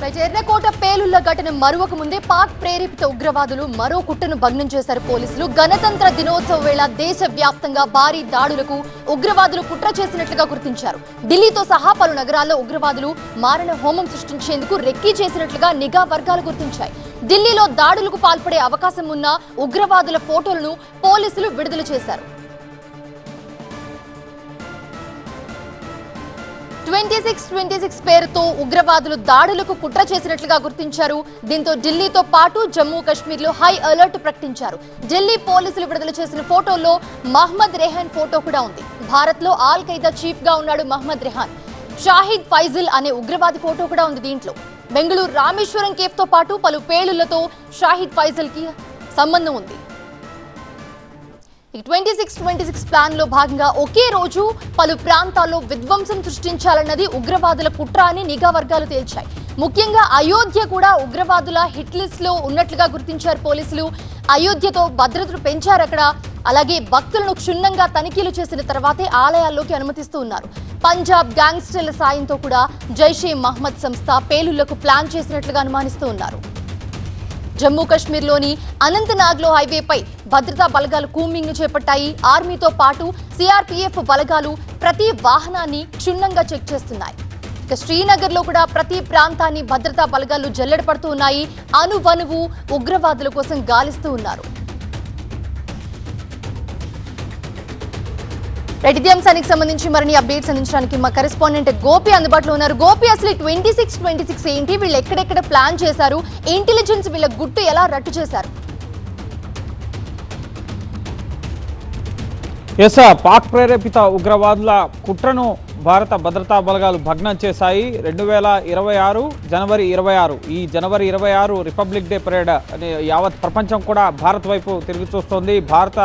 ఎర్రకోట పేలుళ్ల ఘటన మరువక ముందే పాక్ ప్రేరేపిత ఉగ్రవాదులు మరో కుట్రను భగ్నం చేశారు పోలీసులు. గణతంత్ర దినోత్సవ వేళ దేశవ్యాప్తంగా భారీ దాడులకు ఉగ్రవాదులు కుట్ర చేసినట్లుగా గుర్తించారు. ఢిల్లీతో సహా పలు నగరాల్లో ఉగ్రవాదులు మారణ హోమం సృష్టించేందుకు రెక్కీ చేసినట్లుగా నిఘా వర్గాలు గుర్తించాయి. ఢిల్లీలో దాడులకు పాల్పడే అవకాశం ఉన్న ఉగ్రవాదుల ఫోటోలను పోలీసులు విడుదల చేశారు. 2626 పేరుతో ఉగ్రవాదులు దాడులకు కుట్ర చేసినట్లుగా గుర్తించారు. దీంతో ఢిల్లీతో పాటు జమ్మూ కాశ్మీర్ లో హై అలర్ట్ ప్రకటించారు. ఢిల్లీ పోలీసులు విడుదల చేసిన ఫోటోల్లో మహ్మద్ రెహాన్ ఫోటో కూడా ఉంది. భారత్ లో ఆల్ ఖైదా చీఫ్ గా ఉన్నాడు మహ్మద్ రెహాన్. షాహిద్ ఫైజల్ అనే ఉగ్రవాది ఫోటో కూడా ఉంది. దీంట్లో బెంగళూరు రామేశ్వరం కేఫ్ తో పాటు పలు పేలుళ్లతో షాహిద్ ఫైజల్ కి సంబంధం ఉంది. 2626 ప్లాన్ లో భాగంగా ఒకే రోజు పలు ప్రాంతాల్లో విధ్వంసం సృష్టించాలన్నది ఉగ్రవాదుల కుట్ర అని నిఘా వర్గాలు తేల్చాయి. ముఖ్యంగా అయోధ్య కూడా ఉగ్రవాదుల హిట్ లిస్ట్ లో ఉన్నట్లుగా గుర్తించారు పోలీసులు. అయోధ్యతో భద్రతను పెంచారు అక్కడ. అలాగే భక్తులను క్షుణ్ణంగా తనిఖీలు చేసిన తర్వాతే ఆలయాల్లోకి అనుమతిస్తూ ఉన్నారు. పంజాబ్ గ్యాంగ్స్టర్ల సాయంతో కూడా జైషే మహ్మద్ సంస్థ పేలుళ్లకు ప్లాన్ చేసినట్లుగా అనుమానిస్తూ ఉన్నారు. జమ్మూ కాశ్మీర్లోని అనంతనాగ్లో హైవేపై భద్రతా బలగాలు కూంబింగ్ ను చేపట్టాయి. ఆర్మీతో పాటు సిఆర్పీఎఫ్ బలగాలు ప్రతి వాహనాన్ని క్షుణ్ణంగా చెక్ చేస్తున్నాయి. ఇక శ్రీనగర్లో కూడా ప్రతి ప్రాంతాన్ని భద్రతా బలగాలు జల్లెడ పడుతూ ఉన్నాయి. అణువణువు ఉగ్రవాదుల కోసం గాలిస్తూ ఉన్నారు. ఇదే అంశానికి సంబంధించి మరిన్ని అప్డేట్స్ అందించడానికి మా కరెస్పాండెంట్ గోపి అందుబాటులో ఉన్నారు. గోపి, అసలు 2626 ఏంటి? వీళ్ళు ఎక్కడెక్కడ ప్లాన్ చేశారు? ఇంటెలిజెన్స్ వీళ్ళ గుట్టు ఎలా రట్టు చేశారు? పాక్ ప్రేరేపిత ఉగ్రవాదుల కుట్రను భారత భద్రతా బలగాలు భగ్నం చేశాయి. 2026 జనవరి 26 ఈ జనవరి 26 రిపబ్లిక్ డే పరేడ్ అని యావత్ ప్రపంచం కూడా భారత్ వైపు తిరిగి చూస్తోంది. భారత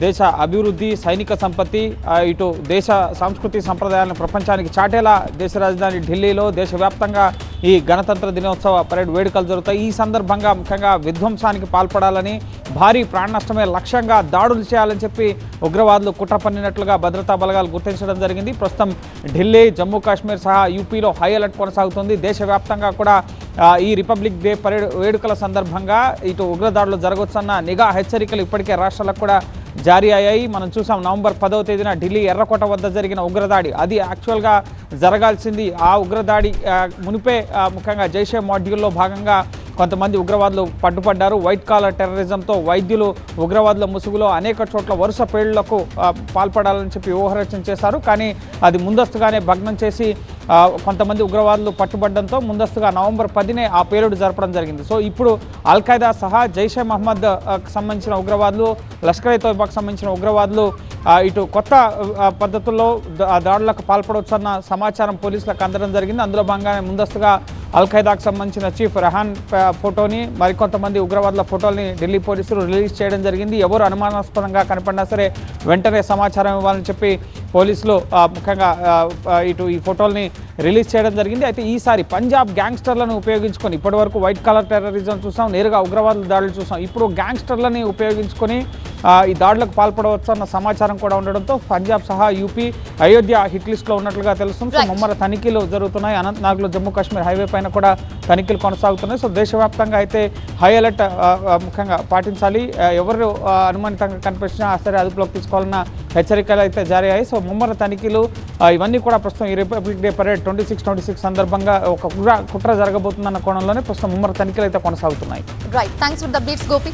దేశ అభివృద్ధి, సైనిక సంపత్తి, ఇటు దేశ సంస్కృతి సంప్రదాయాలను ప్రపంచానికి చాటేలా దేశ రాజధాని ఢిల్లీలో దేశవ్యాప్తంగా ఈ గణతంత్ర దినోత్సవ పరేడ్ వేడుకలు జరుగుతాయి. ఈ సందర్భంగా ముఖ్యంగా విధ్వంసానికి పాల్పడాలని, భారీ ప్రాణ నష్టమే లక్ష్యంగా దాడులు చేయాలని చెప్పి ఉగ్రవాదులు కుట్ర పన్నినట్లుగా భద్రతా బలగాలు గుర్తించడం జరిగింది. ప్రస్తుతం ఢిల్లీ, జమ్మూ కాశ్మీర్ సహా యూపీలో హై అలర్ట్ కొనసాగుతుంది. దేశవ్యాప్తంగా కూడా ఈ రిపబ్లిక్ డే పరేడ్ వేడుకల సందర్భంగా ఇటు ఉగ్రదాడులు జరగవచ్చన్న నిఘా హెచ్చరికలు ఇప్పటికే రాష్ట్రాలకు కూడా జారీ అయ్యాయి. మనం చూసాం నవంబర్ 10వ తేదీన ఢిల్లీ ఎర్రకోట వద్ద జరిగిన ఉగ్రదాడి, అది యాక్చువల్గా జరగాల్సింది. ఆ ఉగ్రదాడి మునిపే ముఖ్యంగా జైషే మాడ్యూల్లో భాగంగా కొంతమంది ఉగ్రవాదులు పట్టుపడ్డారు. వైట్ కాలర్ టెర్రరిజంతో వైద్యులు ఉగ్రవాదుల ముసుగులో అనేక చోట్ల వరుస పేలుళ్లకు పాల్పడాలని చెప్పి వ్యూహరచన చేశారు. కానీ అది ముందస్తుగానే భగ్నం చేసి కొంతమంది ఉగ్రవాదులు పట్టుబడడంతో ముందస్తుగా నవంబర్ 10నే ఆ పేలుడు జరపడం జరిగింది. సో ఇప్పుడు అల్ ఖైదా సహా జైషే మహ్మద్ సంబంధించిన ఉగ్రవాదులు, లష్కర్ ఎ తోయిబాకు సంబంధించిన ఉగ్రవాదులు ఇటు కొత్త పద్ధతుల్లో దాడులకు పాల్పడవచ్చన్న సమాచారం పోలీసులకు అందడం జరిగింది. అందులో భాగంగానే ముందస్తుగా అల్ ఖైదాకు సంబంధించిన చీఫ్ రెహాన్ ఫోటోని, మరికొంతమంది ఉగ్రవాదుల ఫోటోల్ని ఢిల్లీ పోలీసులు రిలీజ్ చేయడం జరిగింది. ఎవరు అనుమానాస్పదంగా కనపడినా సరే వెంటనే సమాచారం ఇవ్వాలని చెప్పి పోలీసులు ముఖ్యంగా ఇటు ఈ ఫోటోల్ని రిలీజ్ చేయడం జరిగింది. అయితే ఈసారి పంజాబ్ గ్యాంగ్స్టర్లను ఉపయోగించుకొని, ఇప్పటివరకు వైట్ కలర్ టెర్రరిజం చూసాం, నేరుగా ఉగ్రవాదుల దాడులు చూసాం, ఇప్పుడు గ్యాంగ్స్టర్లని ఉపయోగించుకొని ఈ దాడులకు పాల్పడవచ్చు అన్న సమాచారం కూడా ఉండడంతో పంజాబ్ సహా యూపీ, అయోధ్య హిట్ లిస్ట్లో ఉన్నట్లుగా తెలుస్తుంది. సో ముమ్మర తనిఖీలు జరుగుతున్నాయి. అనంతనాగ్లో జమ్మూ కాశ్మీర్ హైవే పైన కూడా తనిఖీలు కొనసాగుతున్నాయి. సో దేశవ్యాప్తంగా అయితే హై అలర్ట్ ముఖ్యంగా పాటించాలి. ఎవరు అనుమానితంగా కనిపించినా సరే అదుపులోకి తీసుకోవాలన్న హెచ్చరికలు అయితే జారీ అయ్యాయి. సో ముమ్మర తనిఖీలు ఇవన్నీ కూడా ప్రస్తుతం ఈ రిపబ్లిక్ డే పరేడ్ 2626 సందర్భంగా ఒక కుట్ర జరగబోతుందన్న కోణంలోనే ప్రస్తుతం ముమ్మర తనిఖీలు అయితే కొనసాగుతున్నాయి. Right, thanks for the updates Gopi.